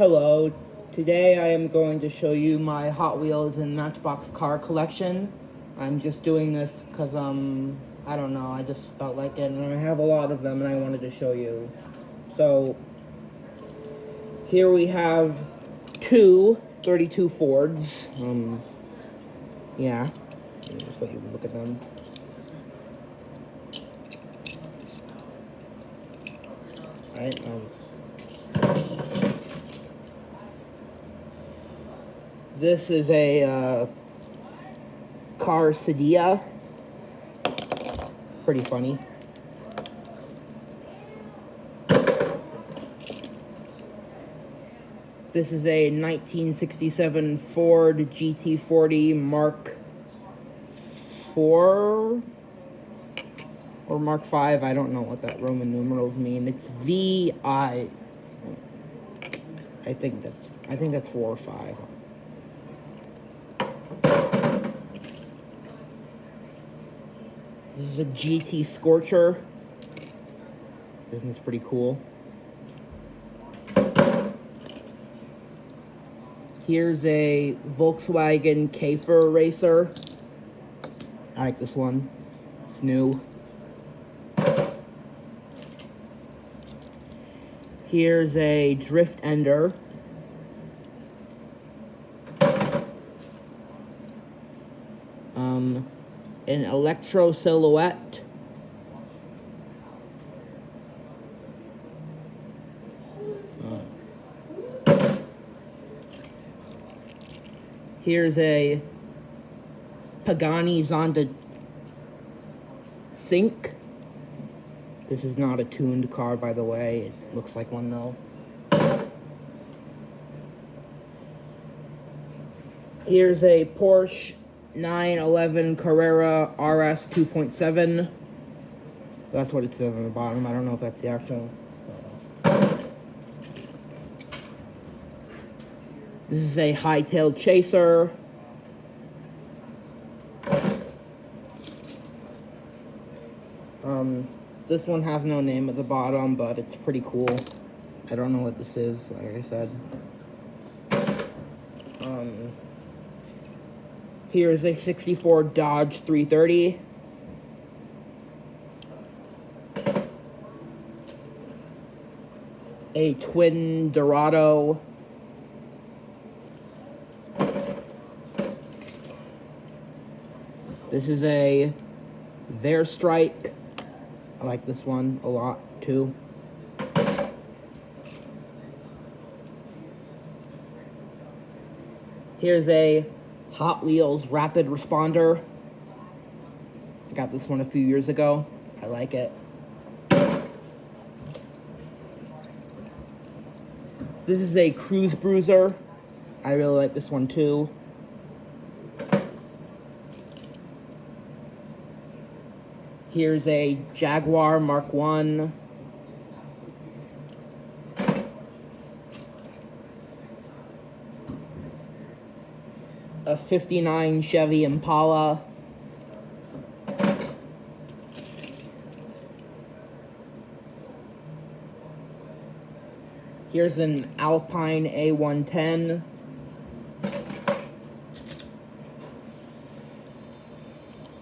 Hello, today I am going to show you my Hot Wheels and Matchbox car collection. I'm just doing this because, I don't know, I just felt like it, and I have a lot of them and I wanted to show you. So, here we have two 32 Fords. Yeah, let me just let you look at them. Right, this is a car Sedia. Pretty funny. This is a 1967 Ford GT40 Mark IV or Mark V. I don't know what that Roman numerals mean. It's VI. I think that's 4 or 5. This is a GT Scorcher. Isn't this pretty cool? Here's a Volkswagen Käfer Racer. I like this one. It's new. Here's a Drift Ender. An Electro Silhouette. Here's a Pagani Zonda Sync. This is not a tuned car, by the way. It looks like one, though. Here's a Porsche 911 Carrera RS 2.7. That's what it says on the bottom. I don't know if that's the actual. This is a Hightail Chaser. This one has no name at the bottom, but it's pretty cool. I don't know what this is, like I said. Here's a 64 Dodge 330. A twin Dorado. This is a Strike. I like this one a lot, too. Here's a Hot Wheels Rapid Responder. I got this one a few years ago. I like it. This is a Cruise Bruiser. I really like this one, too. Here's a Jaguar Mark I. A 59 Chevy Impala. Here's an Alpine A110.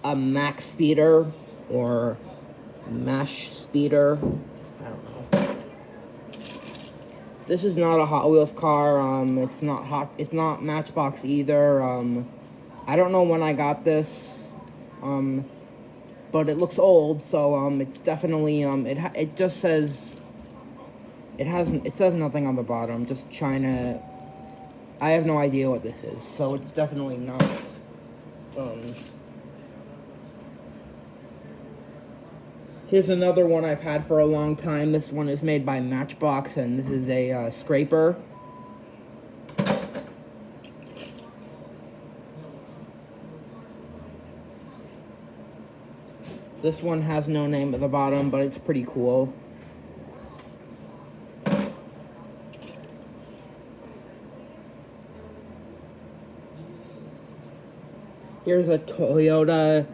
A Max Speeder. Or Mash Speeder. I don't know. This is not a Hot Wheels car. It's not Matchbox either. I don't know when I got this. But it looks old, so it's definitely it just says it says nothing on the bottom. Just China. I have no idea what this is, so it's definitely not. Here's another one I've had for a long time. This one is made by Matchbox, and this is a scraper. This one has no name at the bottom, but it's pretty cool. Here's a Toyota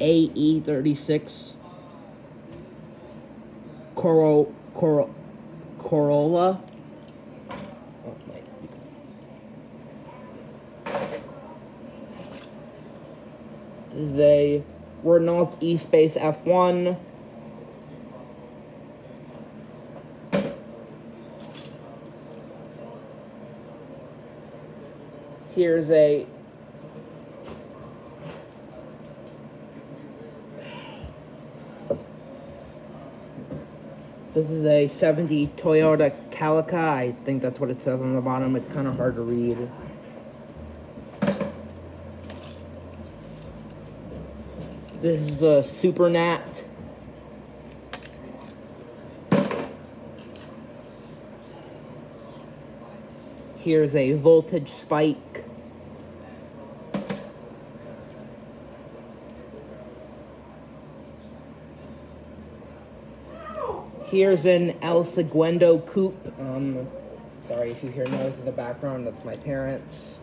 AE36 Corolla. This is a Renault E-Space F1. Here's a This is a 70 Toyota Calica. I think that's what it says on the bottom. It's kind of hard to read. This is a Super Nat. Here's a voltage spike. Here's an El Segundo coupe. Sorry if you hear noise in the background, that's my parents.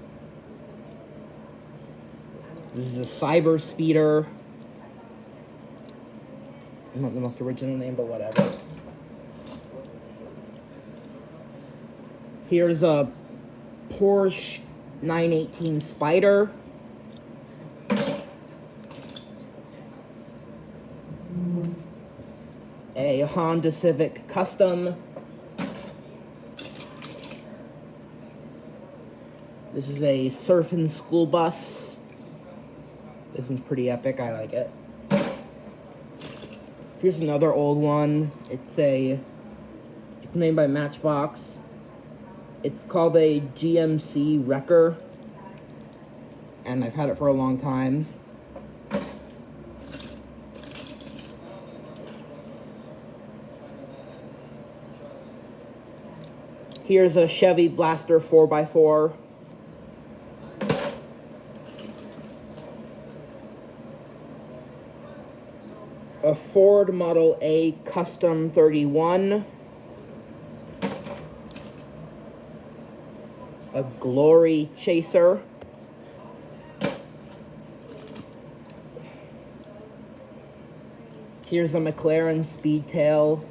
This is a Cyber Speeder. Not the most original name, but whatever. Here's a Porsche 918 Spider. A Honda Civic Custom. This is a Surfin' School Bus. This one's pretty epic, I like it. Here's another old one. It's made by Matchbox. It's called a GMC Wrecker, and I've had it for a long time. Here's a Chevy Blaster 4x4. A Ford Model A Custom 31. A Glory Chaser. Here's a McLaren Speedtail.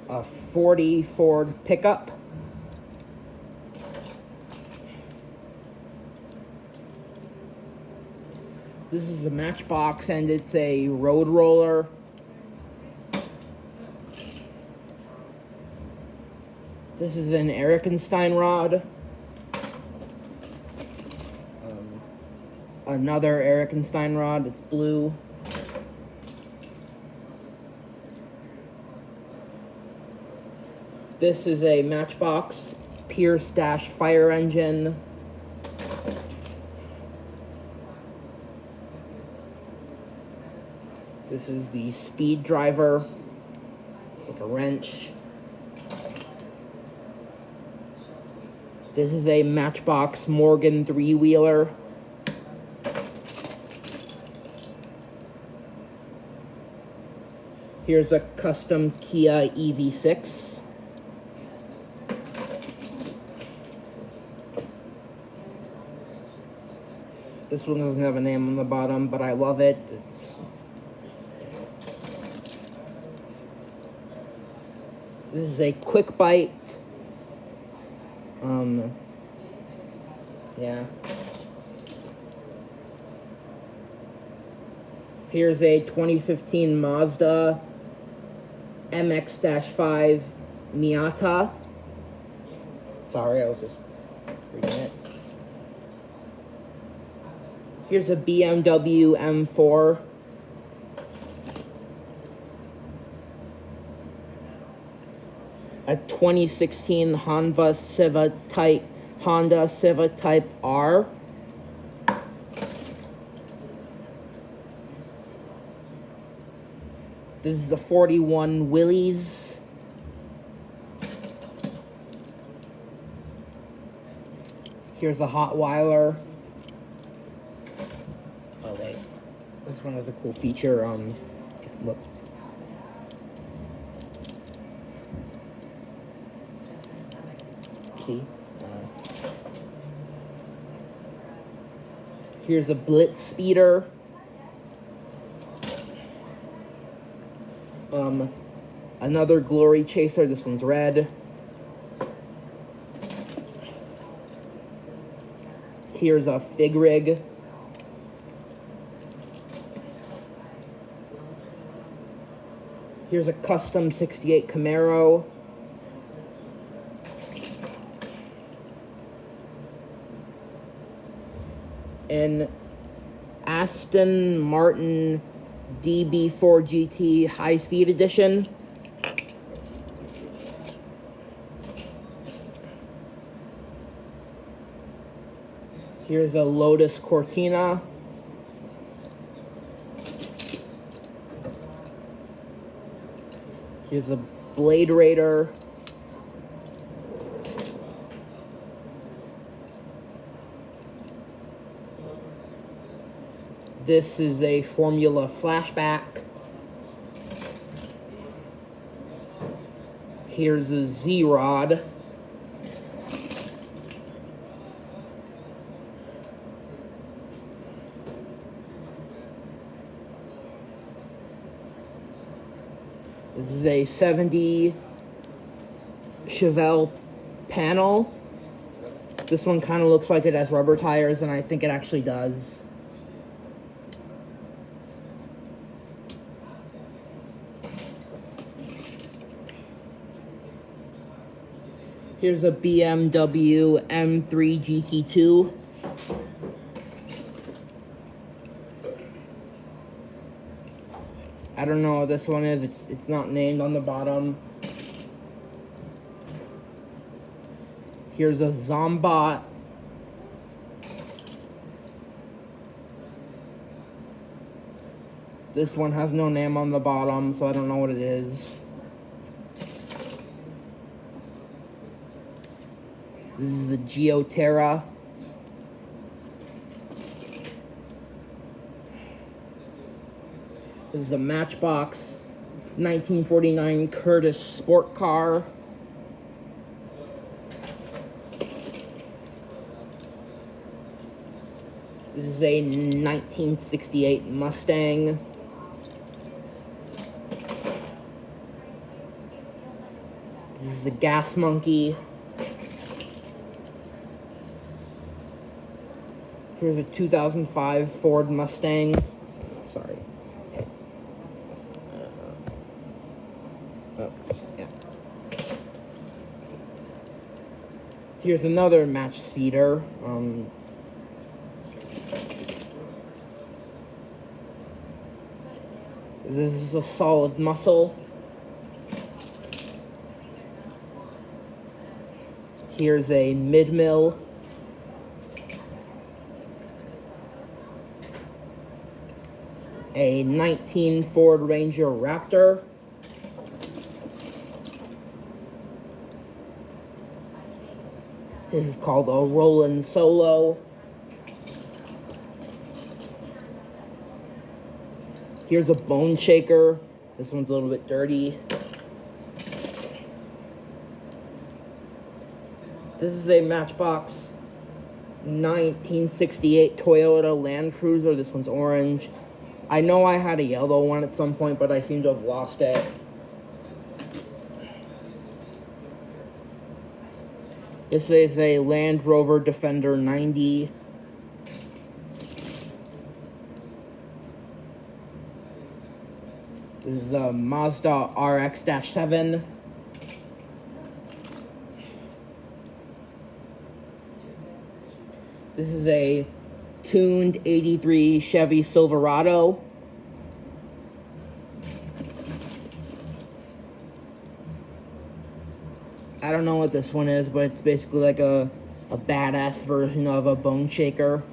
A 40 Ford pickup. This is a Matchbox, and it's a road roller. This is an Erikenstein rod. Another Erikenstein rod, it's blue. This is a Matchbox Pierce Dash fire engine. This is the Speed Driver. It's like a wrench. This is a Matchbox Morgan 3-wheeler. Here's a custom Kia EV6. This one doesn't have a name on the bottom, but I love it. This is a Quick Bite. Yeah. Here's a 2015 Mazda MX-5 Miata. Sorry, I was just reading it. Here's a BMW M4. A 2016 Honda Civic Type R. This is the 41 Willys. Here's a Hotweiler. Oh wait, this one has a cool feature. Look. See? Here's a Blitz Speeder. Another Glory Chaser. This one's red. Here's a fig rig. Here's a custom 68 Camaro. An Aston Martin DB4 GT High Speed Edition. Here's a Lotus Cortina. Here's a Blade Raider. This is a Formula Flashback. Here's a Z-Rod. This is a 70 Chevelle panel. This one kind of looks like it has rubber tires, and I think it actually does. Here's a BMW M3 GT2. I don't know what this one is. It's not named on the bottom. Here's a Zombot. This one has no name on the bottom, so I don't know what it is. This is a Geoterra. This is a Matchbox 1949 Curtis sport car. This is a 1968 Mustang. This is a Gas Monkey. Here's a 2005 Ford Mustang. Sorry. Oh, yeah. Here's another match speeder. This is a Solid Muscle. Here's a mid-mill. A 19 Ford Ranger Raptor. This is called a Roland Solo. Here's a Bone Shaker. This one's a little bit dirty. This is a Matchbox 1968 Toyota Land Cruiser. This one's orange. I know I had a yellow one at some point, but I seem to have lost it. This is a Land Rover Defender 90. This is a Mazda RX-7. This is a tuned 83 Chevy Silverado. I don't know what this one is, but it's basically like a badass version of a Bone Shaker.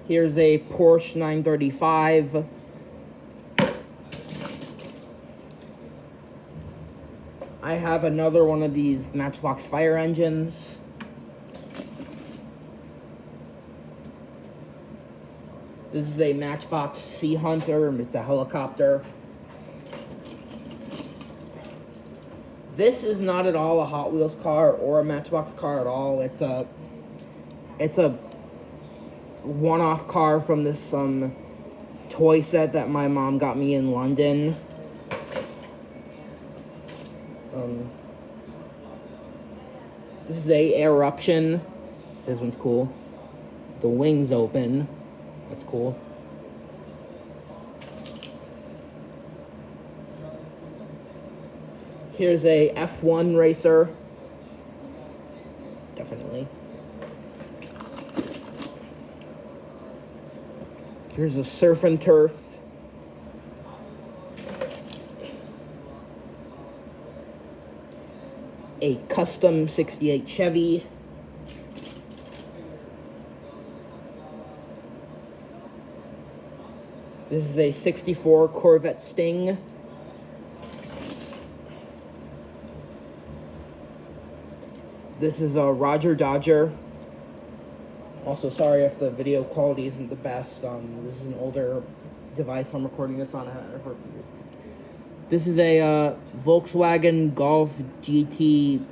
Here's a Porsche 935. I have another one of these Matchbox fire engines. This is a Matchbox Sea Hunter. It's a helicopter. This is not at all a Hot Wheels car or a Matchbox car at all. It's a one-off car from this toy set that my mom got me in London. This is a eruption. This one's cool. The wings open. That's cool. Here's a F1 racer. Definitely. Here's a surf and turf. A custom 68 Chevy. This is a 64 Corvette Sting. This is a Roger Dodger. Also, sorry if the video quality isn't the best. This is an older device I'm recording this on. I haven't had it for a few years. This is a Volkswagen Golf GT1.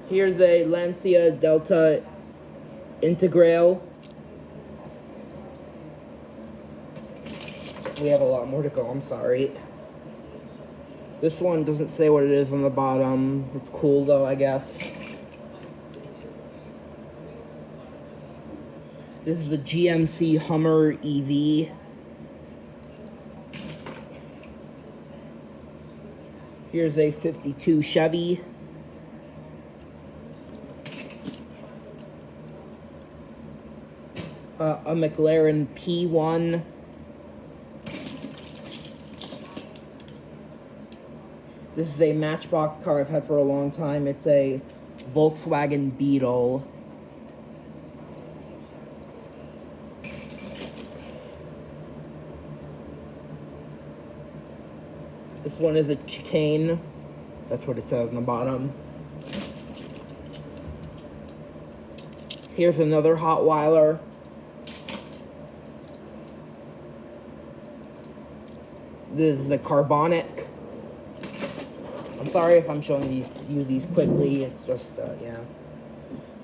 Here's a Lancia Delta Integral. We have a lot more to go, I'm sorry. This one doesn't say what it is on the bottom. It's cool though, I guess. This is the GMC Hummer EV. Here's a 52 Chevy. A McLaren P1. This is a Matchbox car I've had for a long time. It's a Volkswagen Beetle. This one is a chicane. That's what it says on the bottom. Here's another Hotweiler. This is a Carbonic. I'm sorry if I'm showing you these quickly. It's just, yeah.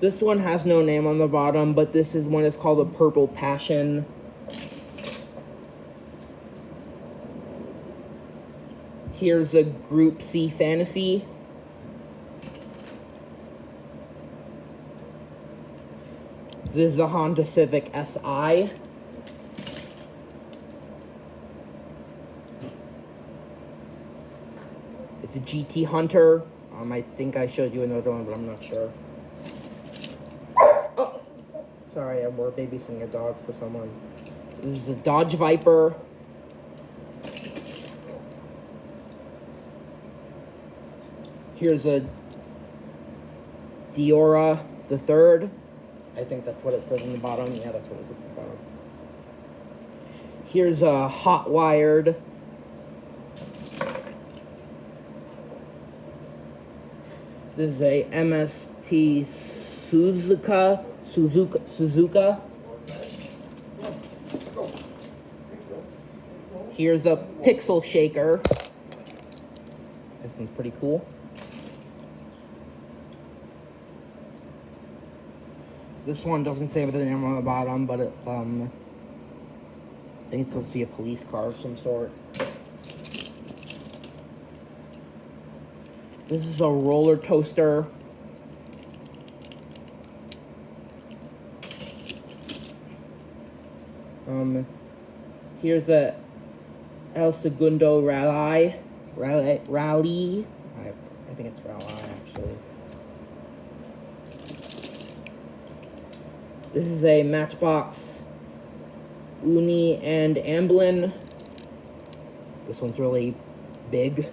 This one has no name on the bottom, but this is one. It's called a Purple Passion. Here's a Group C Fantasy. This is a Honda Civic SI. It's a GT Hunter. I think I showed you another one, but I'm not sure. Oh, sorry, we're babysitting a dog for someone. This is a Dodge Viper. Here's a Diora the Third. I think that's what it says in the bottom. Yeah, that's what it says in the bottom. Here's a Hot Wired. This is a MST Suzuka. Here's a Pixel Shaker. This one's pretty cool. This one doesn't say the name on the bottom, but it, I think it's supposed to be a police car of some sort. This is a roller toaster. Here's a El Segundo Rally. I think it's Rally, actually. This is a Matchbox Uni and Amblin. This one's really big.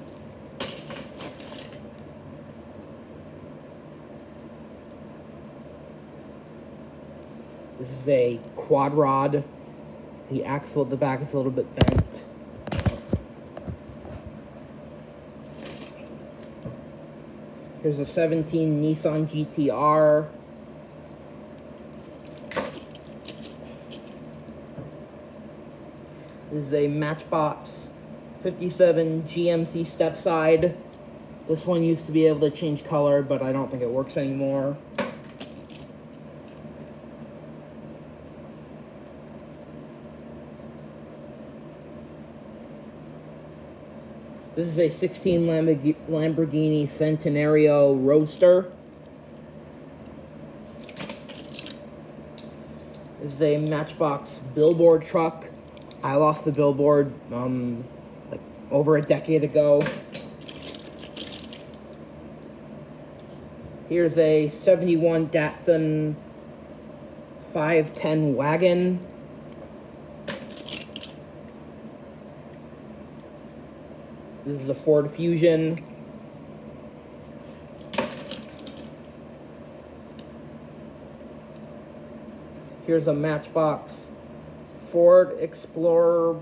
This is a quad rod. The axle at the back is a little bit bent. Here's a 17 Nissan GTR. This is a Matchbox 57 GMC stepside. This one used to be able to change color, but I don't think it works anymore. This is a 16 Lamborghini Centenario Roadster. This is a Matchbox billboard truck. I lost the billboard like over a decade ago. Here's a 71 Datsun 510 wagon. This is a Ford Fusion. Here's a Matchbox Ford Explorer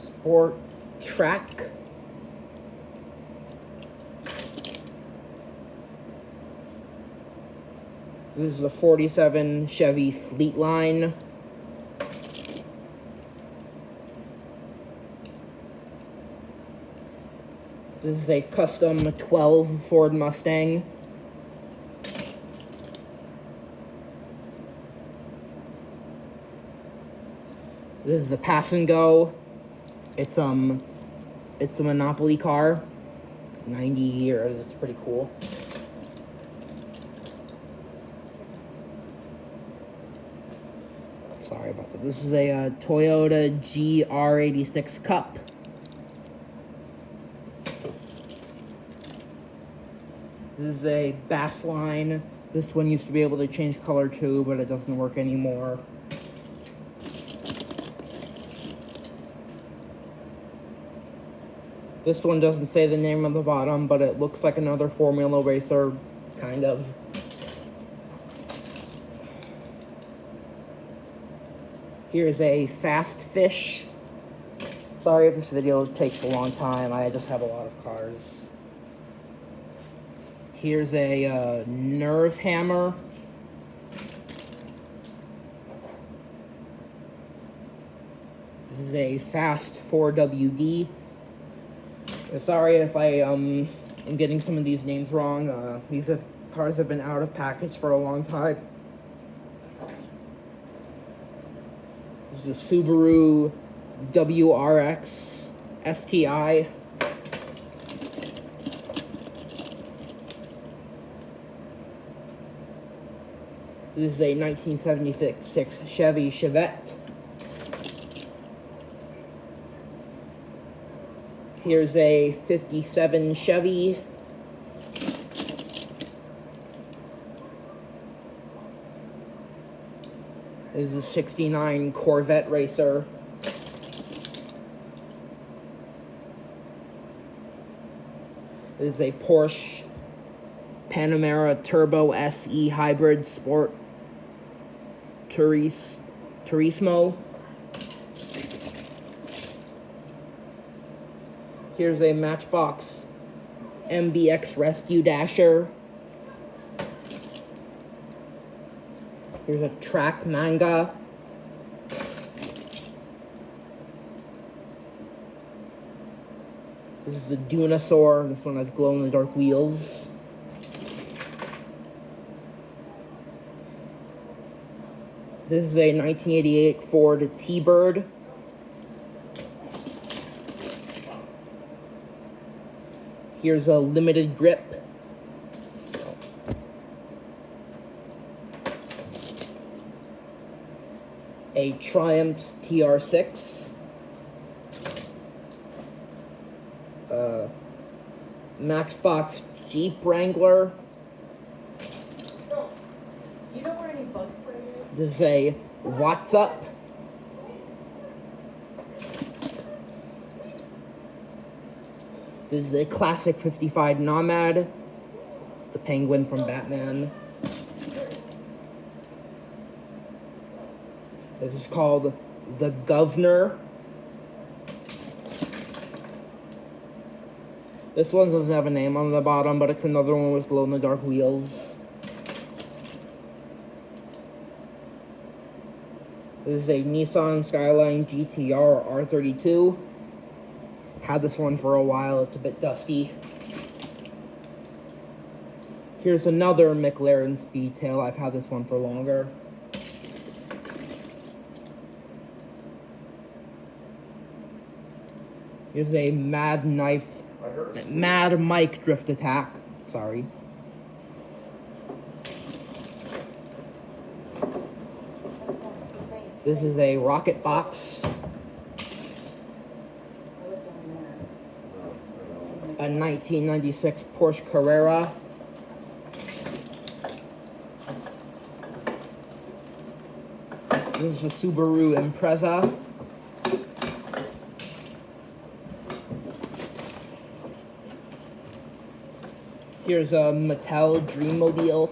Sport Track. This is a 47 Chevy Fleetline. This is a custom 12 Ford Mustang. This is a Pass and Go. It's a Monopoly car. 90 years. It's pretty cool. Sorry about that. This is a Toyota GR86 Cup. This is a Bass Line. This one used to be able to change color too, but it doesn't work anymore. This one doesn't say the name on the bottom, but it looks like another Formula Racer, kind of. Here's a Fast Fish. Sorry if this video takes a long time, I just have a lot of cars. Here's a Nerve Hammer. This is a Fast 4WD. Sorry if I am getting some of these names wrong. These cars have been out of package for a long time. This is a Subaru WRX STI. This is a 1976 Chevy Chevette. Here's a 57 Chevy. This is a 69 Corvette Racer. This is a Porsche Panamera Turbo SE Hybrid Sport Turismo. Here's a Matchbox MBX Rescue Dasher. Here's a Track Manga. This is the Dunasaur. This one has glow-in-the-dark wheels. This is a 1988 Ford T-Bird. Here's a Limited Grip. A Triumph TR6. Matchbox Jeep Wrangler. You know where any bug spray is? This is a What's Up. This is a classic 55 Nomad. The Penguin from Batman. This is called the Governor. This one doesn't have a name on the bottom, but it's another one with glow-in-the-dark wheels. This is a Nissan Skyline GTR R32. Had this one for a while, it's a bit dusty. Here's another McLaren Speedtail. I've had this one for longer. Here's a Mad Mike drift attack. Sorry. This is a rocket box. A 1996 Porsche Carrera. This is a Subaru Impreza. Here's a Mattel Dreammobile.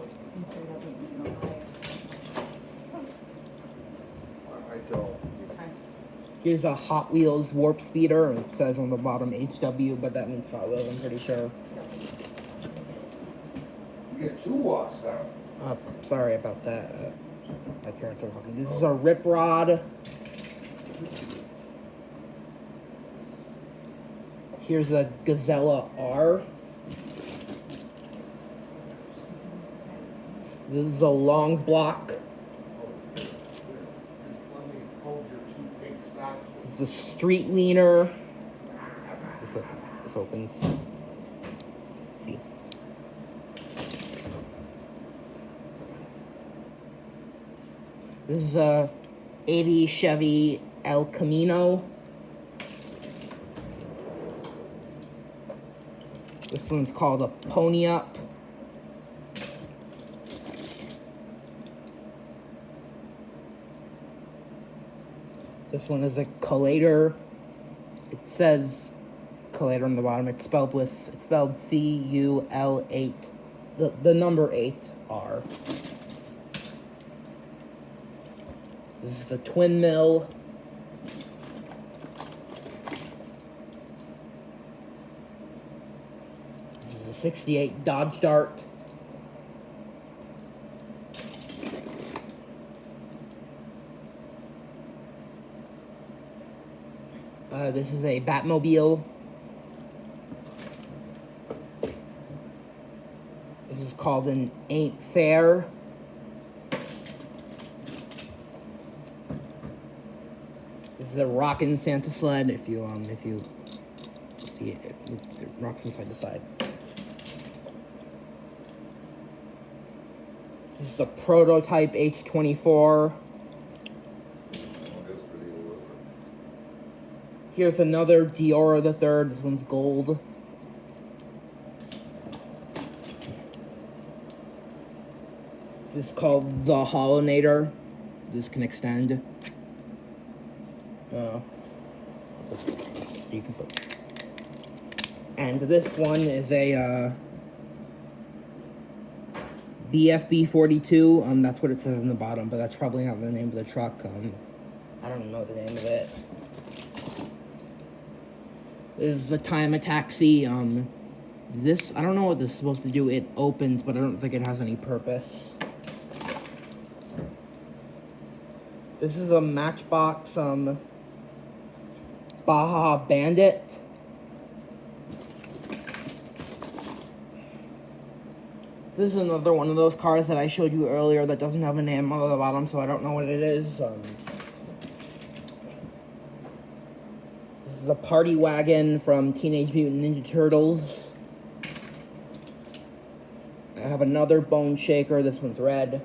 Here's a Hot Wheels Warp Speeder. It says on the bottom HW, but that means Hot Wheels, I'm pretty sure. You get 2 watts now. Sorry about that. My parents are talking. This is a Rip Rod. Here's a Gazella R. This is a long block. This is a Street Leaner. This opens. See. This is a 80 Chevy El Camino. This one's called a Pony Up. This one is a Collator. It says Collator on the bottom. It's spelled C-U-L-8. The number 8R. This is the Twin Mill. This is a 68 Dodge Dart. This is a Batmobile. This is called an Ain't Fair. This is a Rockin' Santa sled. If you see it, it rocks inside the side. This is a prototype H24. Here's another Diora the Third. This one's gold. This is called the Hollownator. This can extend. You can put. And this one is a BFB 42. That's what it says on the bottom, but that's probably not the name of the truck. I don't know the name of it. This is the Time a Taxi. This, I don't know what this is supposed to do. It opens, but I don't think it has any purpose. This is a Matchbox, Baja Bandit. This is another one of those cars that I showed you earlier that doesn't have a name on the bottom, so I don't know what it is. This is a Party Wagon from Teenage Mutant Ninja Turtles. I have another Bone Shaker. This one's red.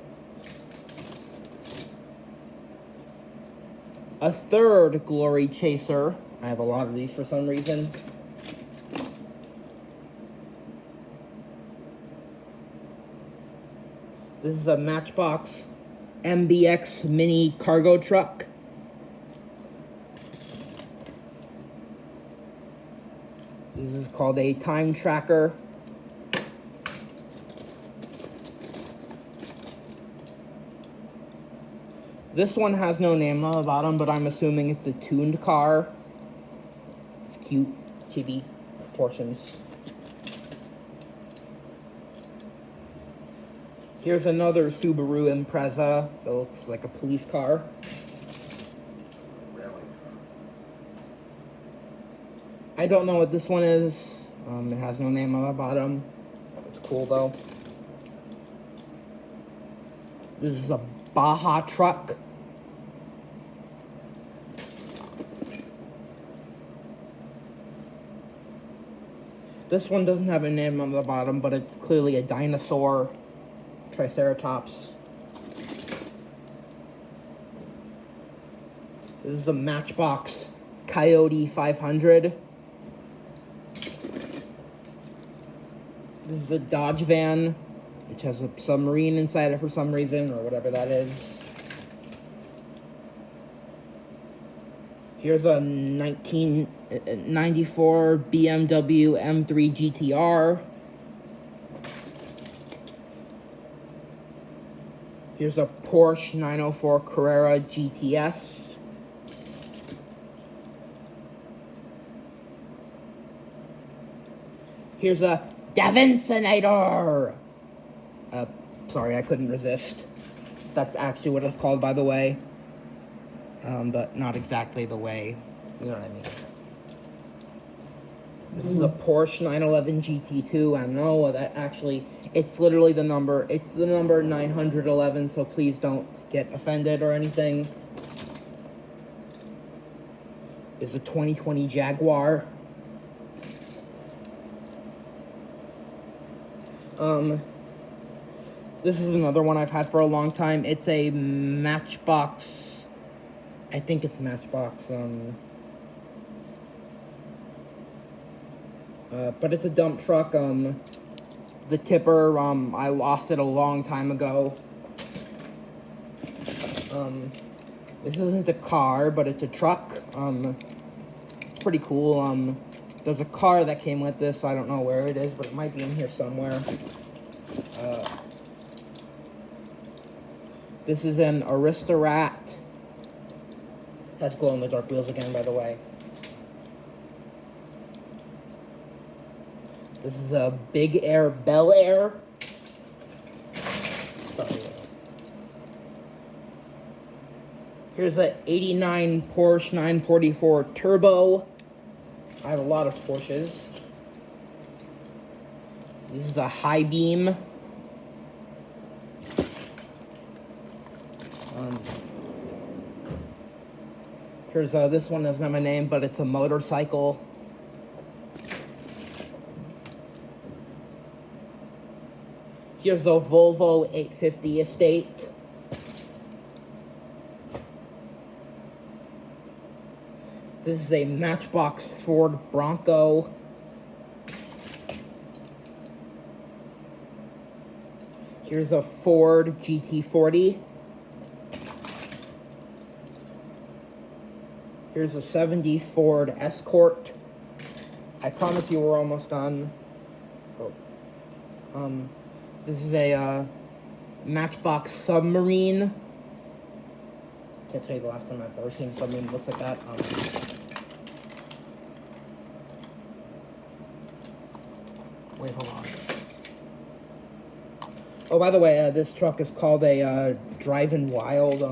A third Glory Chaser. I have a lot of these for some reason. This is a Matchbox MBX mini cargo truck. This is called a Time Tracker. This one has no name on the bottom, but I'm assuming it's a tuned car. It's cute, chibi portions. Here's another Subaru Impreza that looks like a police car. I don't know what this one is. It has no name on the bottom. It's cool though. This is a Baja truck. This one doesn't have a name on the bottom, but it's clearly a dinosaur. Triceratops. This is a Matchbox Coyote 500. This is a Dodge van, which has a submarine inside it for some reason, or whatever that is. Here's a 1994 BMW M3 GTR. Here's a Porsche 904 Carrera GTS. Here's a Davincinator! Sorry, I couldn't resist. That's actually what it's called, by the way. But not exactly the way, you know what I mean. This is a Porsche 911 GT2. I know that actually, it's literally the number 911, so please don't get offended or anything. This is a 2020 Jaguar. This is another one I've had for a long time. It's a Matchbox. I think it's Matchbox. But it's a dump truck. The tipper, I lost it a long time ago. This isn't a car, but it's a truck. It's pretty cool. There's a car that came with this. I don't know where it is, but it might be in here somewhere. This is an Aristorat. Has glow-in-the-dark wheels again, by the way. This is a Big Air Bel Air. Sorry. Here's a 89 Porsche 944 Turbo. I have a lot of Porsches. This is a High Beam. Here's this one doesn't have a name, but it's a motorcycle. Here's a Volvo 850 Estate. This is a Matchbox Ford Bronco. Here's a Ford GT40. Here's a 70 Ford Escort. I promise you we're almost done. This is a Matchbox Submarine. Can't tell you the last time I've ever seen a submarine that looks like that. Wait, hold on. Oh, by the way, this truck is called a Drivin' Wild.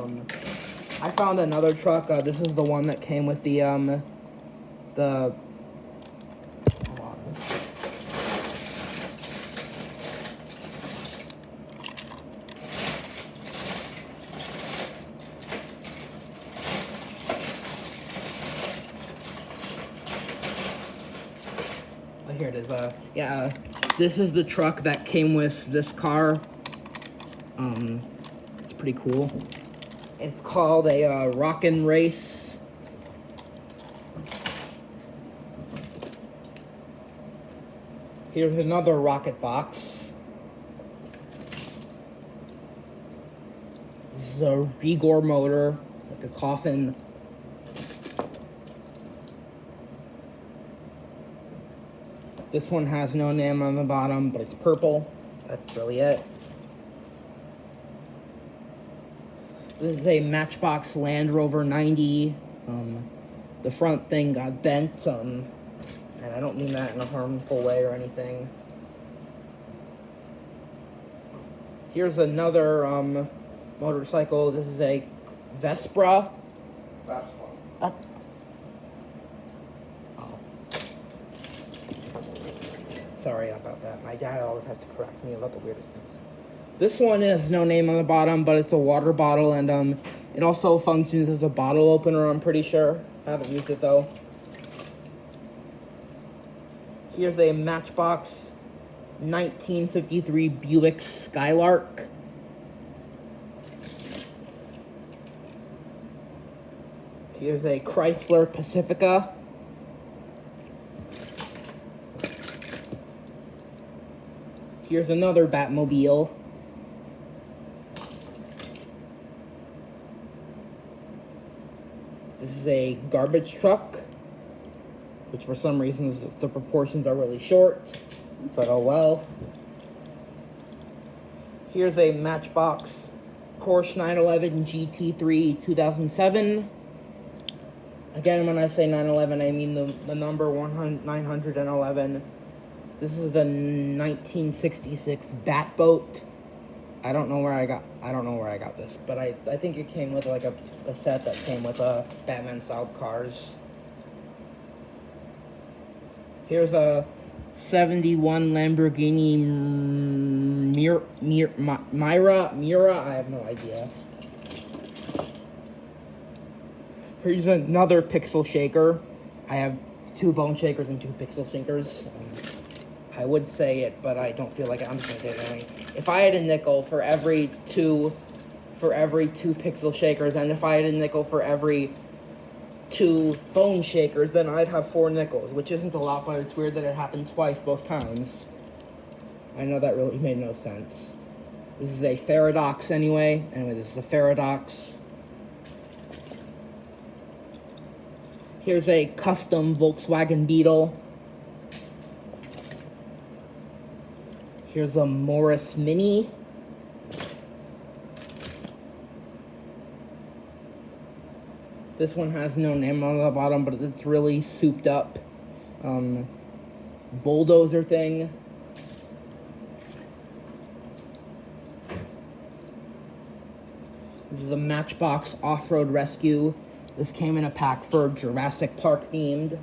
I found another truck. This is the one that came with the hold on. Oh, here it is. Yeah, this is the truck that came with this car. It's pretty cool. It's called a Rockin' Race. Here's another rocket box. This is a Rigor motor, like a coffin. This one has no name on the bottom, but it's purple. That's really it. This is a Matchbox Land Rover 90. The front thing got bent, and I don't mean that in a harmful way or anything. Here's another motorcycle. This is a Vespa. Oh. Sorry about that. My dad always has to correct me about the weirdest things. This one has no name on the bottom, but it's a water bottle, and it also functions as a bottle opener, I'm pretty sure. I haven't used it, though. Here's a Matchbox 1953 Buick Skylark. Here's a Chrysler Pacifica. Here's another Batmobile. This is a garbage truck, which for some reason the proportions are really short, but oh well. Here's a Matchbox Porsche 911 GT3 2007. Again, when I say 911, I mean the number 911. This is the 1966 Batboat. I don't know where I got this, but I think it came with like a set that came with Batman styled cars. Here's a 71 Lamborghini Mira. I have no idea. Here's another pixel shaker. I have 2 bone shakers and 2 pixel shakers. I would say it, but I don't feel like it. I'm just gonna say it anyway. If I had a nickel for every two pixel shakers, and if I had a nickel for every 2 bone shakers, then I'd have 4 nickels, which isn't a lot, but it's weird that it happened twice both times. I know that really made no sense. This is a Faradox anyway. Anyway, this is a Faradox. Here's a custom Volkswagen Beetle. Here's a Morris Mini. This one has no name on the bottom, but it's really souped up bulldozer thing. This is a Matchbox Off-Road Rescue. This came in a pack for Jurassic Park themed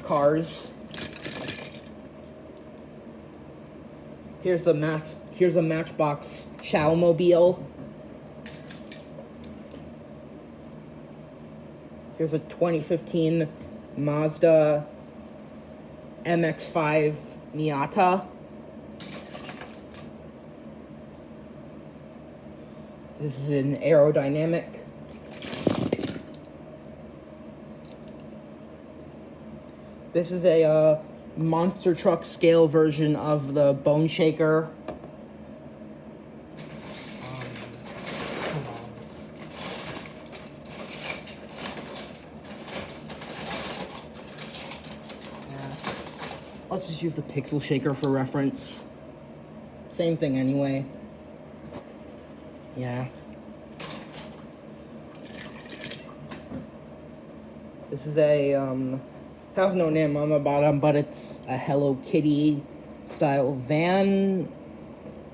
cars. Here's a Matchbox Showmobile. Here's a 2015 Mazda MX-5 Miata. This is an aerodynamic. This is a monster truck scale version of the Bone Shaker. Let's just use the Pixel Shaker for reference. Same thing anyway. Yeah. This is a, has no name on the bottom, but it's a Hello Kitty style van.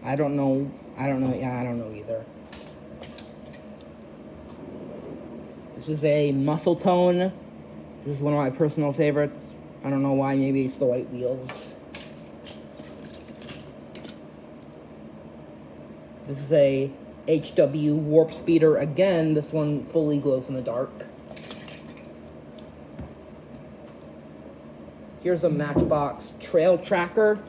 I don't know either. This is a Muscle Tone. This is one of my personal favorites. I don't know why, maybe it's the white wheels. This is a HW Warp Speeder again. This one fully glows in the dark. Here's a Matchbox Trail Tracker.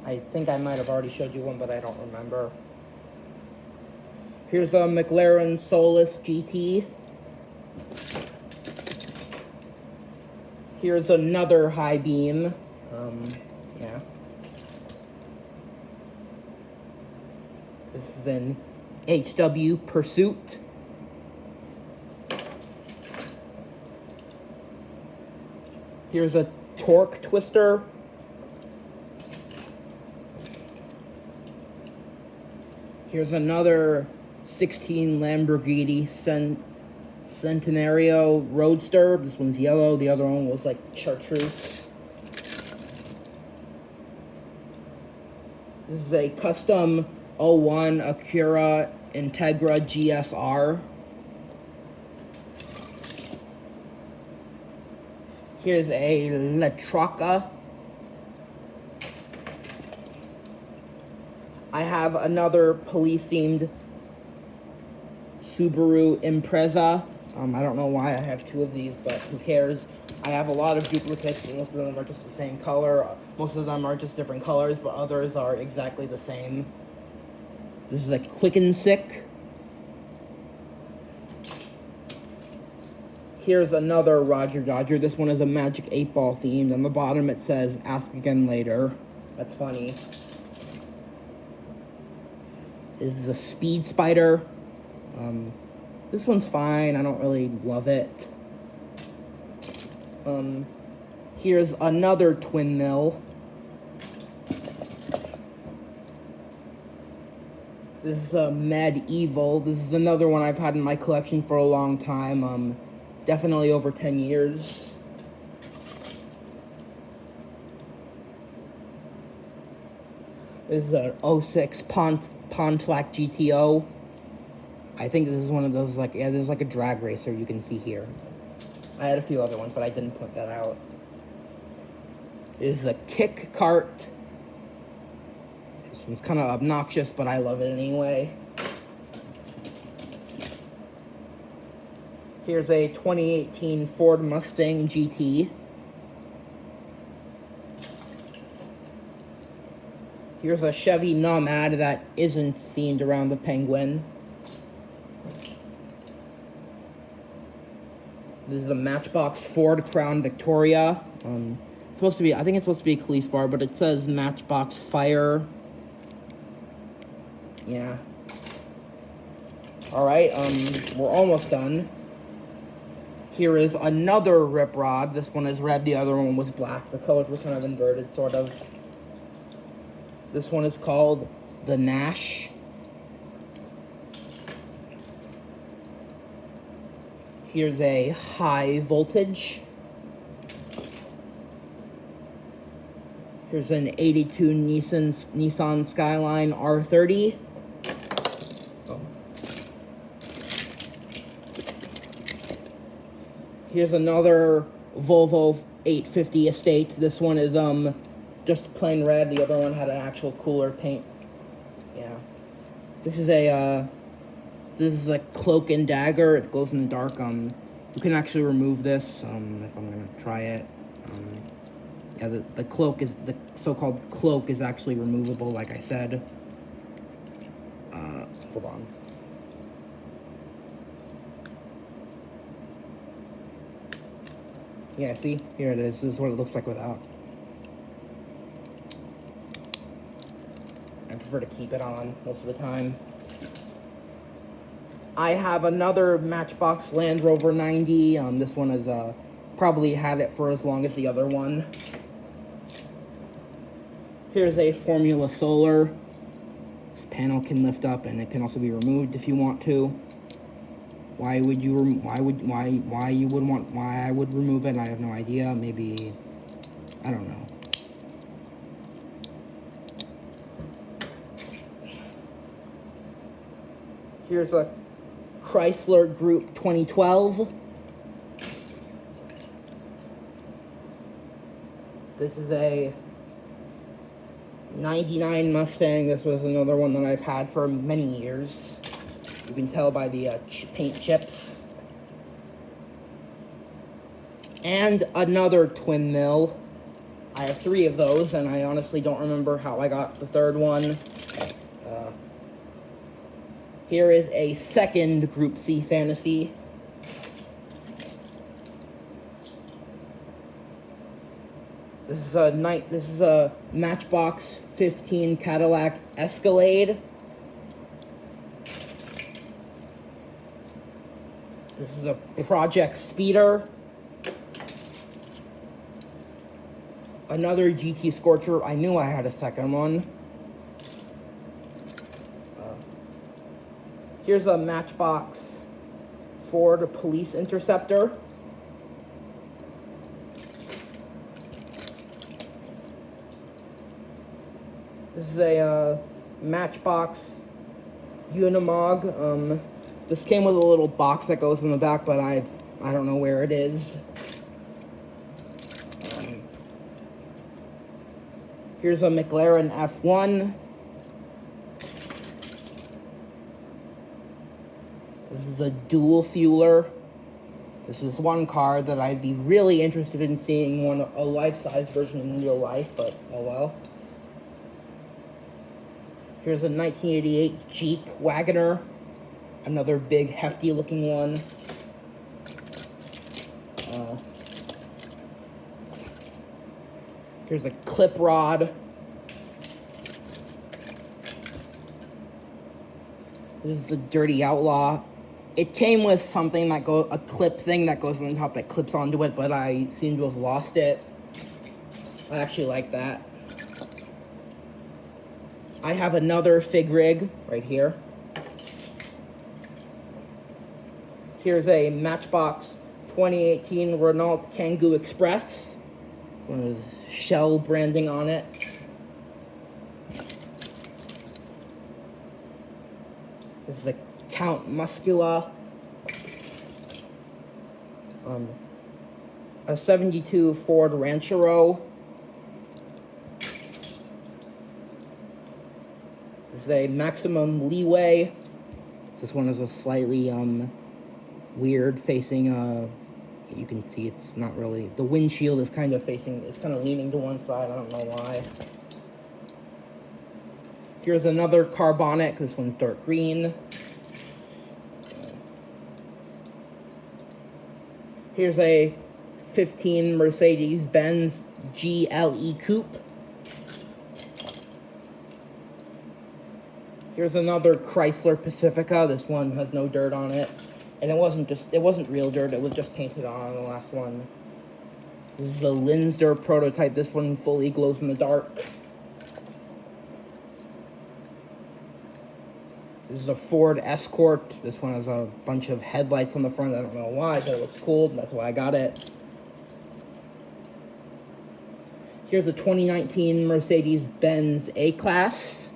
I think I might have already showed you one, but I don't remember. Here's a McLaren Solus GT. Here's another high beam. Yeah. This is an HW Pursuit. Here's a Torque Twister. Here's another 16 Lamborghini Centenario Roadster. This one's yellow. The other one was like chartreuse. This is a custom 01 Acura Integra GSR. Here's a Latraca. I have another police-themed Subaru Impreza. I don't know why I have 2 of these, but who cares? I have a lot of duplicates, but most of them are just the same color. Most of them are just different colors, but others are exactly the same. This is a Quick and Sick. Here's another Roger Dodger. This one is a Magic 8 Ball themed. On the bottom it says, "Ask again later." That's funny. This is a Speed Spider. This one's fine. I don't really love it. Here's another Twin Mill. This is a Medieval. This is another one I've had in my collection for a long time. Definitely over 10 years. This is an 06 Pontiac GTO. I think this is one of those, like, yeah, this is like a drag racer you can see here. I had a few other ones, but I didn't put that out. This is a Kick Cart. This one's kind of obnoxious, but I love it anyway. Here's a 2018 Ford Mustang GT. Here's a Chevy Nomad that isn't themed around the Penguin. This is a Matchbox Ford Crown Victoria. It's supposed to be, I think it's supposed to be a police bar, but it says Matchbox Fire. Yeah. Alright, we're almost done. Here is another Rip Rod. This one is red, the other one was black. The colors were kind of inverted, sort of. This one is called the Nash. Here's a High Voltage. Here's an 82 Nissan Skyline R30. Oh. Here's another Volvo 850 Estate. This one is just plain red. The other one had an actual cooler paint. Yeah. This is a Cloak and Dagger. It glows in the dark. You can actually remove this, if I'm gonna try it. Yeah, the cloak is, the so-called cloak is actually removable, like I said. Hold on. Yeah, see? Here it is. This is what it looks like without. I prefer to keep it on most of the time. I have another Matchbox Land Rover 90. This one is, probably had it for as long as the other one. Here's a Formula Solar. This panel can lift up and it can also be removed if you want to. Why I would remove it, I have no idea. Maybe, I don't know. Here's a Chrysler Group 2012. This is a 99 Mustang. This was another one that I've had for many years. You can tell by the paint chips. And another Twin Mill. I have 3 of those, and I honestly don't remember how I got the third one. Here is a second Group C Fantasy. This is a Matchbox 15 Cadillac Escalade. This is a Project Speeder. Another GT Scorcher. I knew I had a second one. Here's a Matchbox Ford Police Interceptor. This is a Matchbox Unimog. This came with a little box that goes in the back, but I don't know where it is. Here's a McLaren F1. This is a dual fueler. This is one car that I'd be really interested in seeing a life-size version in real life, but oh well. Here's a 1988 Jeep Wagoner. Another big, hefty-looking one. Here's a clip rod. This is a Dirty Outlaw. It came with something that a clip thing that goes on top that clips onto it, but I seem to have lost it. I actually like that. I have another fig rig right here. Here's a Matchbox 2018 Renault Kangoo Express. One with Shell branding on it. This is a CUNT Muscula. A 72 Ford Ranchero. This is a Maximum Leeway. This one is a slightly weird facing. You can see it's not really. The windshield is kind of leaning to one side. I don't know why. Here's another carbonic. This one's dark green. Here's a 15 Mercedes-Benz GLE Coupe. Here's another Chrysler Pacifica. This one has no dirt on it. And it wasn't real dirt, it was just painted on the last one. This is a Linster prototype. This one fully glows in the dark. This is a Ford Escort. This one has a bunch of headlights on the front. I don't know why, but it looks cool. That's why I got it. Here's a 2019 Mercedes-Benz A-Class.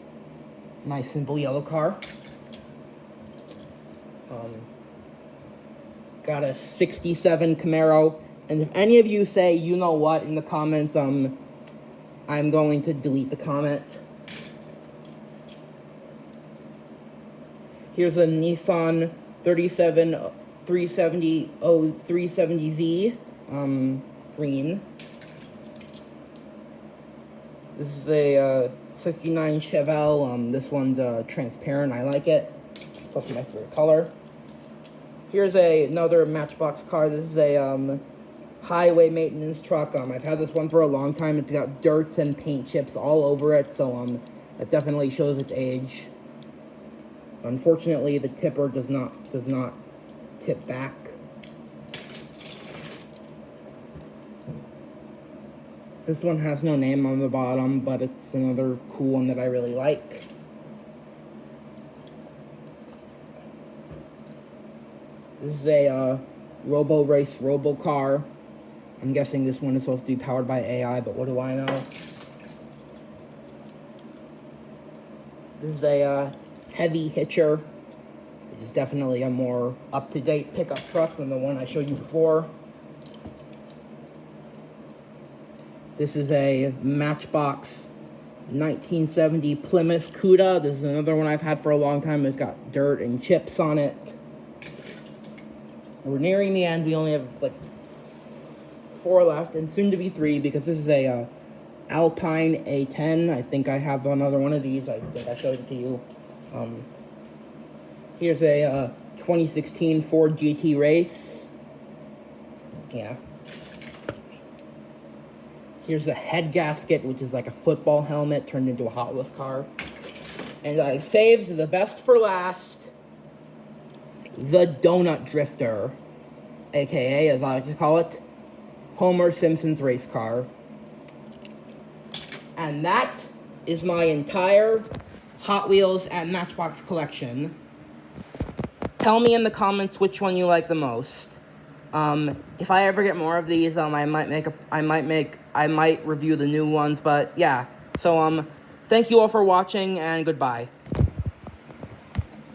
Nice simple yellow car. Got a 67 Camaro. And if any of you say, you know what, in the comments, I'm going to delete the comment. Here's a Nissan 370Z, green. This is a 69 Chevelle. This one's transparent. I like it. It's also my favorite color. Here's another Matchbox car. This is a highway maintenance truck. I've had this one for a long time. It's got dirts and paint chips all over it, so it definitely shows its age. Unfortunately, the tipper does not tip back. This one has no name on the bottom, but it's another cool one that I really like. This is a Robo Race Robo Car. I'm guessing this one is supposed to be powered by AI, but what do I know? This is a Heavy Hitcher, which is definitely a more up-to-date pickup truck than the one I showed you before. This is a Matchbox 1970 Plymouth Cuda. This is another one I've had for a long time. It's got dirt and chips on it. We're nearing the end. We only have like 4 left, and soon to be 3, because this is a Alpine A10. I think I have another one of these. I think I showed it to you. Here's a 2016 Ford GT Race. Yeah. Here's a head gasket, which is like a football helmet turned into a Hot Wheels car. And I saved the best for last. The Donut Drifter, aka, as I like to call it, Homer Simpson's race car. And that is my entire Hot Wheels and Matchbox collection. Tell me in the comments which one you like the most. If I ever get more of these, I might review the new ones, but yeah. So, thank you all for watching, and goodbye.